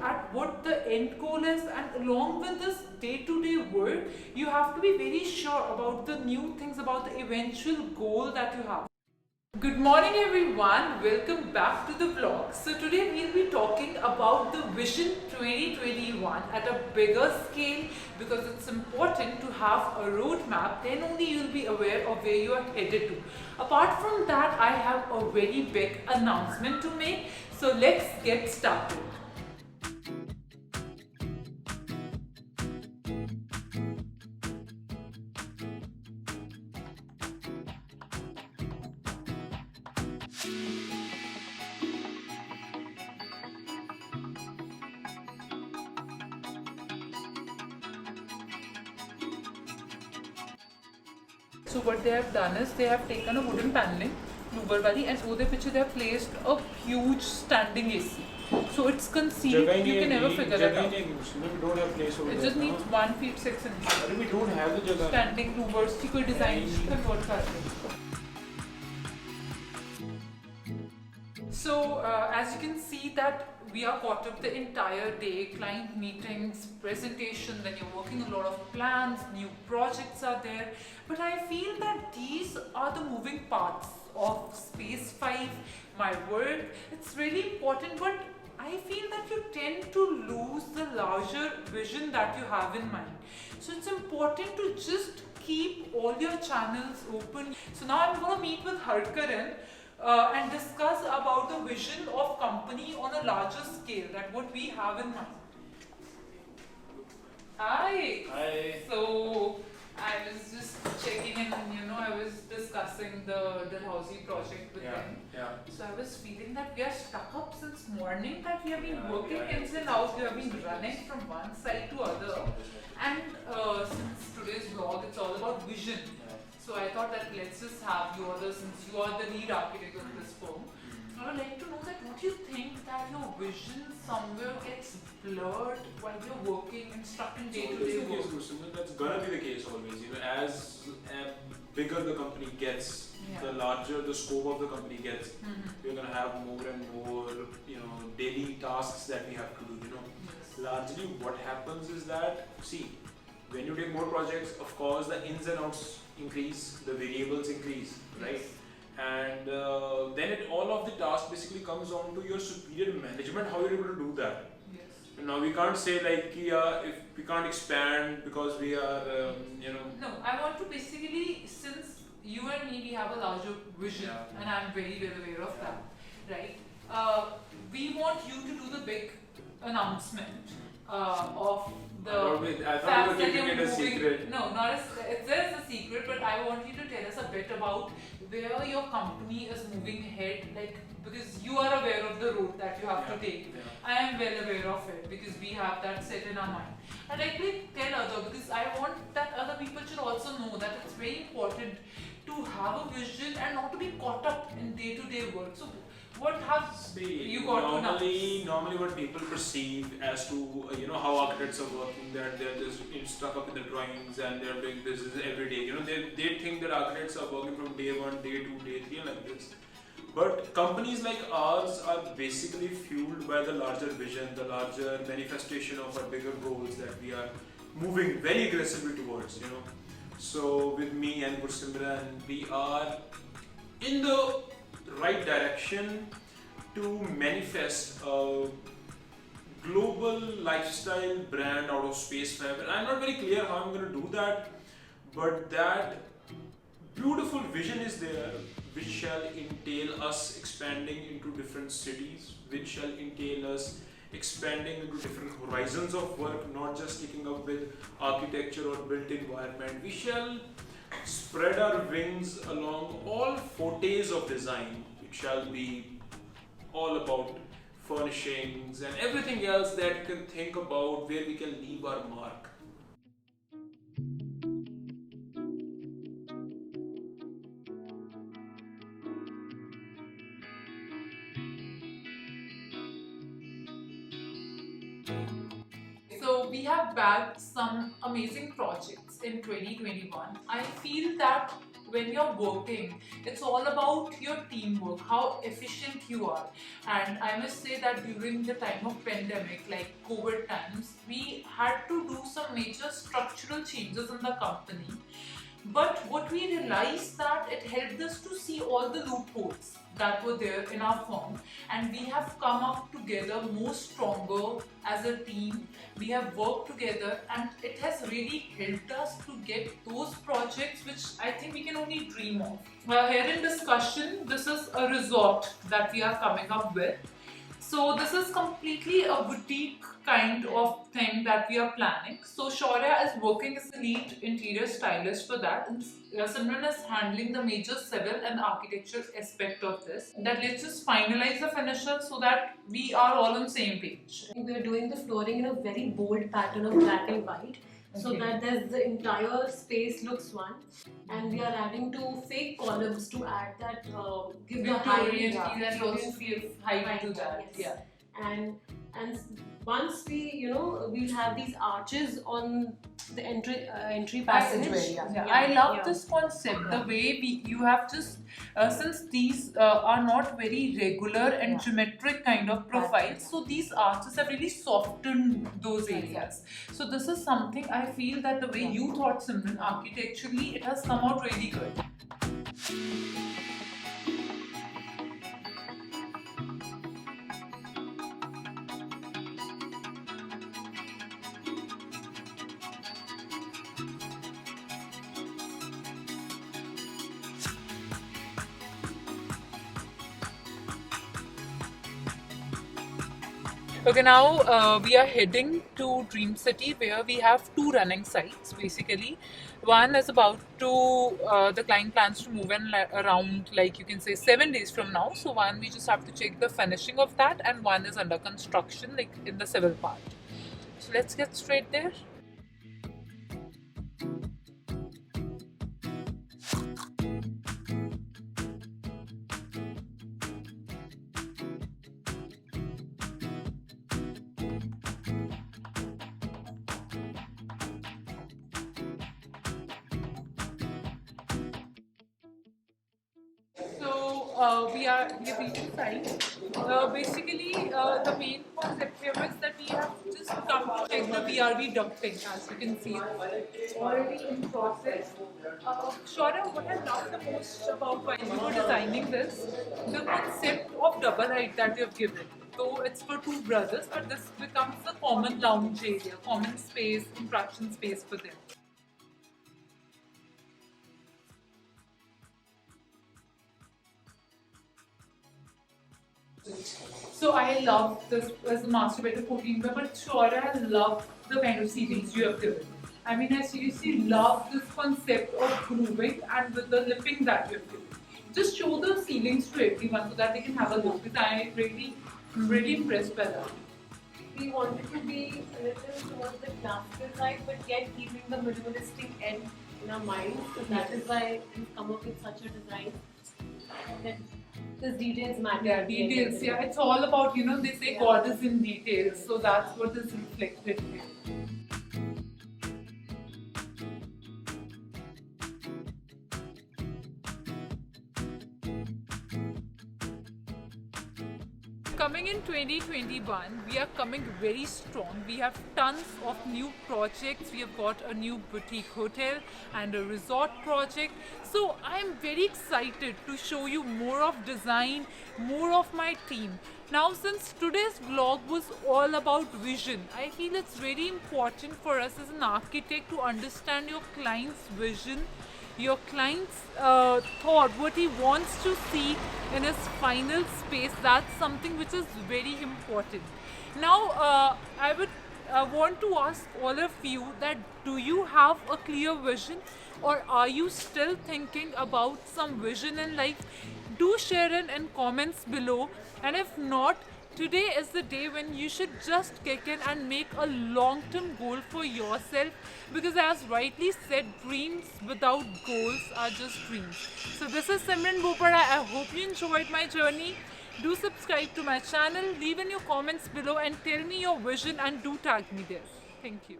at what the end goal is, and along with this day-to-day work, you have to be very sure about the new things, about the eventual goal that you have. Good morning everyone, welcome back to the vlog. So today we'll be talking about the Vision 2021 at a bigger scale, because it's important to have a roadmap, then only you'll be aware of where you are headed to. Apart from that, I have a very big announcement to make, so let's get started. So what they have done is they have taken a wooden paneling, louver wali, and over piche they have placed a huge standing AC. So it's concealed. You can never figure it out. We don't have place over It there. just needs 1 feet 6 inches. We don't have the jagah. Standing louvers की कोई design convert कर दे. So as you can see that we are caught up the entire day, client meetings, presentation, then you're working a lot of plans, new projects are there. But I feel that these are the moving parts of Space 5, my work. It's really important, but I feel that you tend to lose the larger vision that you have in mind. So it's important to just keep all your channels open. So now I'm going to meet with Harkaran and discuss about the vision of company on a larger scale, that what we have in mind. Hi. Hi. So I was just checking in, and I was discussing the Dalhousie project with them. Yeah. So I was feeling that we are stuck up since morning, that we have been working ins and outs, we have been running from one side to other. And since today's vlog, it's all about vision. So I thought that let's just have you, since you are the lead architect of this firm. I would like to know that what you think that your vision somewhere gets blurred while you're working and stuck in day-to-day work. That's gonna be the case always. As bigger the company gets, the larger the scope of the company gets. We're gonna have more and more, daily tasks that we have to do. Largely, what happens is that, see, when you take more projects, of course, the ins and outs increase, the variables increase, right? And then all of the task basically comes on to your superior management, how you're able to do that. Yes. And now we can't say like, if we can't expand because we are, No, I want to basically, since you and me, we have a larger vision, and I'm very well aware of that, right? We want you to do the big announcement of the I thought fact you were that keeping you're it a moving. secret. No, not as there is a secret, but I want you to tell us a bit about where your company is moving ahead, like, because you are aware of the road that you have to take. I am well aware of it because we have that set in our mind. And I please tell other, because I want that other people should also know that it's very important to have a vision and not to be caught up in day-to-day work. So what have you got to know? Normally what people perceive as to how architects are working, that they're just stuck up in the drawings and they're doing this every day. They think that architects are working from day 1, day 2, day 3 and like this. But companies like ours are basically fueled by the larger vision, the larger manifestation of our bigger goals that we are moving very aggressively towards. So with me and Gursimran, we are in the right direction to manifest a global lifestyle brand out of Space 5. And I'm not very clear how I'm going to do that, but that beautiful vision is there, which shall entail us expanding into different cities, which shall entail us expanding into different horizons of work, not just sticking up with architecture or built environment. We shall spread our wings along all fortes of design. It shall be all about furnishings and everything else that can think about where we can leave our mark. So we have bagged some amazing projects in 2021. I feel that when you're working, it's all about your teamwork, how efficient you are. And I must say that during the time of pandemic, like COVID times, we had to do some major structural changes in the company. But what we realized that it helped us to see all the loopholes that were there in our firm, and we have come up together more stronger as a team. We have worked together, and it has really helped us to get those projects which I think we can only dream of. Here in discussion, this is a resort that we are coming up with. So this is completely a boutique kind of thing that we are planning. So Shaurya is working as the lead interior stylist for that, and Simran is handling the major civil and architecture aspect of this. That let's just finalize the finishes so that we are all on the same page. We are doing the flooring in a very bold pattern of black and white, so Okay. that there's the entire space looks one, and we are adding two fake columns to add that give the height. Victorian Yeah, feel and also feel height to that. yes. Yeah. And once we we'll have these arches on the entry passageway. I love yeah. this concept. The way you have just since these are not very regular and geometric kind of profiles, so these arches have really softened those areas. So this is something I feel that the way you thought, Simran, architecturally, it has come out really good. Okay, now we are heading to Dream City, where we have two running sites basically. One is about to, the client plans to move in around, like you can say, 7 days from now. So one, we just have to check the finishing of that, and one is under construction, like in the civil part. So let's get straight there. We are reaching site. Basically, the main concept here is that we have just come to check the VRV ducting. As you can see, it's already in process. Shaurya, what I love the most about while we were designing this, the concept of double height that you have given. So it's for two brothers, but this becomes a common lounge area, common space, interaction space for them. So I love this as a master bedroom 14, but Shaurya, I love the kind of ceilings you have given. I mean, I seriously love this concept of grooving and with the lipping that you have given. Just show the ceilings to everyone so that they can have a look. Because I'm really impressed by that. We wanted to be a little towards the classical side, but yet keeping the minimalistic end in our minds. So that is why we've come up with such a design that because details matter. Yeah, details. Yeah, it's all about, they say God is in details. So that's what is reflected here. Coming in 2021, we are coming very strong. We have tons of new projects. We have got a new boutique hotel and a resort project. So I am very excited to show you more of design, more of my team. Now, since today's vlog was all about vision, I feel it's very important for us as an architect to understand your client's vision, your client's thought, what he wants to see in his final space. That's something which is very important. Now, I would want to ask all of you that do you have a clear vision, or are you still thinking about some vision in life? Do share it in comments below, and if not, today is the day when you should just kick in and make a long-term goal for yourself, because as rightly said, dreams without goals are just dreams. So this is Simran Bopada. I hope you enjoyed my journey. Do subscribe to my channel, leave in your comments below and tell me your vision, and do tag me there. Thank you.